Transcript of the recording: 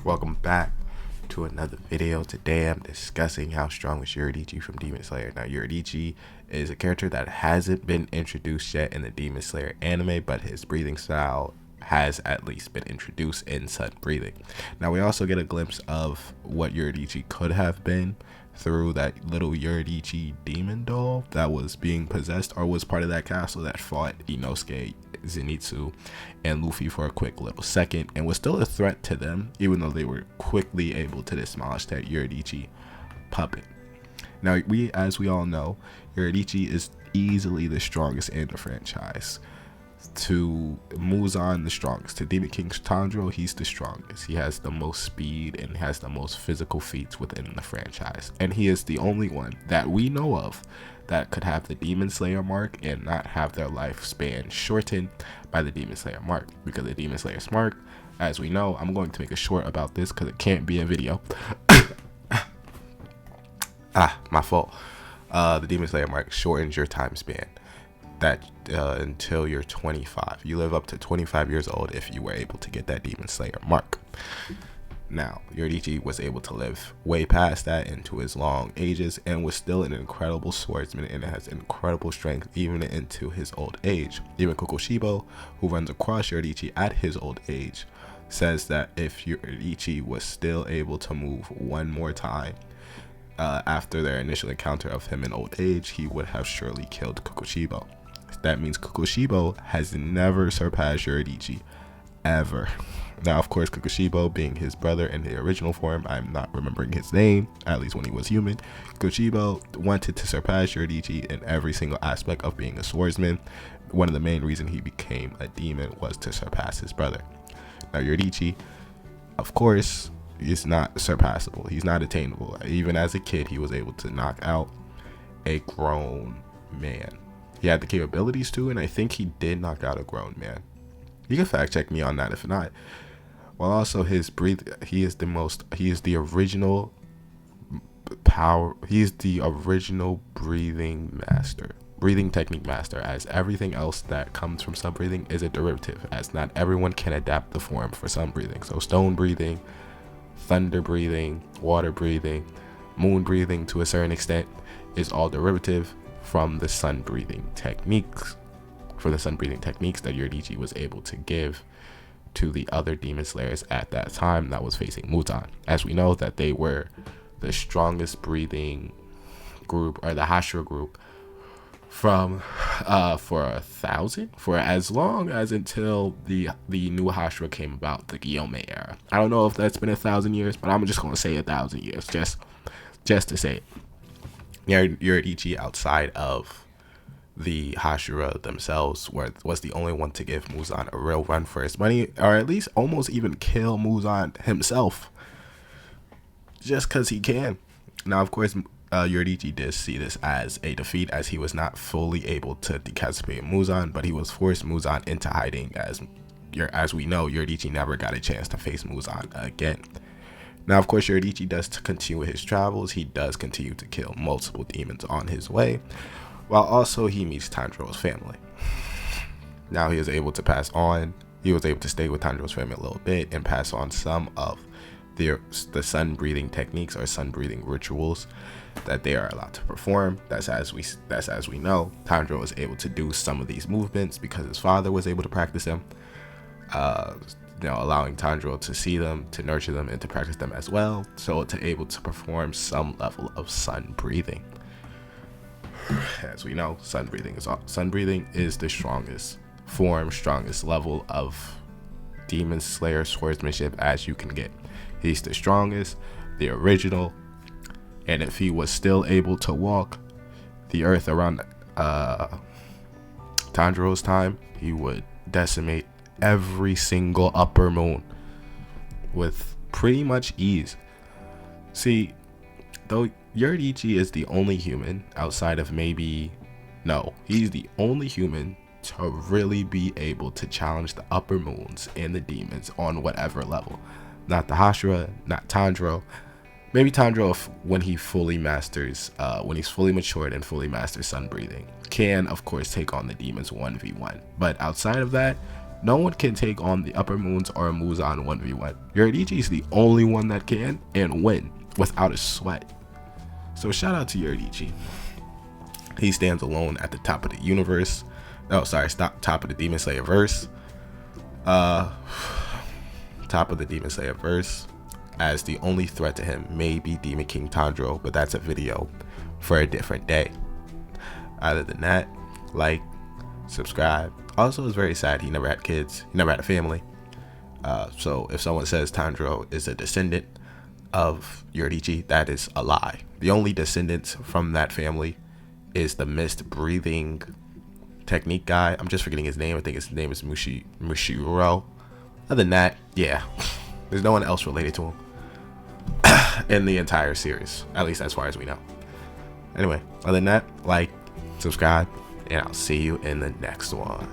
Welcome back to another video. Today I'm discussing how strong is Yorichii from Demon Slayer. Now Yorichii is a character that hasn't been introduced yet in the Demon Slayer anime, but his breathing style has at least been introduced in Sun Breathing. Now we also get a glimpse of what Yorichii could have been through that little Yorichii demon doll that was being possessed or was part of that castle that fought Inosuke, Zenitsu, and Luffy for a quick little second and was still a threat to them, even though they were quickly able to demolish that Yorichii puppet. Now, as we all know, Yorichii is easily the strongest in the franchise. To Muzan, the strongest. To Demon King Tanjiro, he's the strongest. He has the most speed and has the most physical feats within the franchise. And he is the only one that we know of that could have the Demon Slayer mark and not have their lifespan shortened by the Demon Slayer mark. Because the Demon Slayer's mark, as we know, I'm going to make a short about this because it can't be a video. My fault. The Demon Slayer mark shortens your time span. That until you're 25. You live up to 25 years old if you were able to get that Demon Slayer mark. Now, Yorichii was able to live way past that into his long ages and was still an incredible swordsman and has incredible strength even into his old age. Even Kokushibo, who runs across Yorichii at his old age, says that if Yorichii was still able to move one more time after their initial encounter of him in old age, he would have surely killed Kokushibo. That means Kokushibo has never surpassed Yorichii, ever. Now, of course, Kokushibo being his brother in the original form, I'm not remembering his name, at least when he was human. Kokushibo wanted to surpass Yorichii in every single aspect of being a swordsman. One of the main reasons he became a demon was to surpass his brother. Now, Yorichii, of course, is not surpassable. He's not attainable. Even as a kid, he was able to knock out a grown man. He had the capabilities to, and I think he did knock out a grown man. You can fact check me on that if not. Well, also he is the original breathing technique master, as everything else that comes from sun breathing is a derivative, as not everyone can adapt the form for sun breathing. So stone breathing, thunder breathing, water breathing, moon breathing to a certain extent is all derivative from the sun breathing techniques that Yorichii was able to give to the other demon slayers at that time that was facing Muzan. As we know that they were the strongest breathing group, or the Hashira group, from for as long as until the new Hashira came about, the Gyome era. I don't know if that's been 1,000 years, but I'm just gonna say 1,000 years just to say it. Yorichii, outside of the Hashira themselves, was the only one to give Muzan a real run for his money, or at least almost even kill Muzan himself, just because he can. Now, of course, Yorichii did see this as a defeat, as he was not fully able to decapitate Muzan, but he was forced Muzan into hiding, as we know, Yorichii never got a chance to face Muzan again. Now, of course, Yorichii does continue his travels. He does continue to kill multiple demons on his way, while also he meets Tanjiro's family. Now he was able to stay with Tanjiro's family a little bit and pass on some of the sun breathing techniques or sun breathing rituals that they are allowed to perform. That's as we know, Tanjiro was able to do some of these movements because his father was able to practice them. Allowing Tanjiro to see them, to nurture them, and to practice them as well, so to able to perform some level of sun breathing. As we know, sun breathing is the strongest level of Demon Slayer swordsmanship as you can get. He's the strongest, the original, and if he was still able to walk the earth around Tanjiro's time, he would decimate every single upper moon with pretty much ease. See, though Yorichii is the only human outside of he's the only human to really be able to challenge the upper moons and the demons on whatever level. Not the Hashira, not Tanjiro. Maybe Tanjiro, when he's fully matured and fully masters sun breathing, can of course take on the demons 1v1. But outside of that, No one can take on the Upper Moons or Muzan 1v1. Yorichii is the only one that can and win without a sweat. So shout out to Yorichii. He stands alone at the top of the universe. Oh, sorry, top of the Demon Slayer verse. Top of the Demon Slayer verse. As the only threat to him may be Demon King Tanjiro, but that's a video for a different day. Other than that, like, subscribe. Also, it's very sad he never had kids. He never had a family. So if someone says Tanjiro is a descendant of Yorichii, that is a lie. The only descendants from that family is the mist breathing technique guy. I'm just forgetting his name. I think his name is Mushiro. Other than that, yeah, there's no one else related to him in the entire series, at least as far as we know. Anyway, other than that, like, subscribe, and I'll see you in the next one.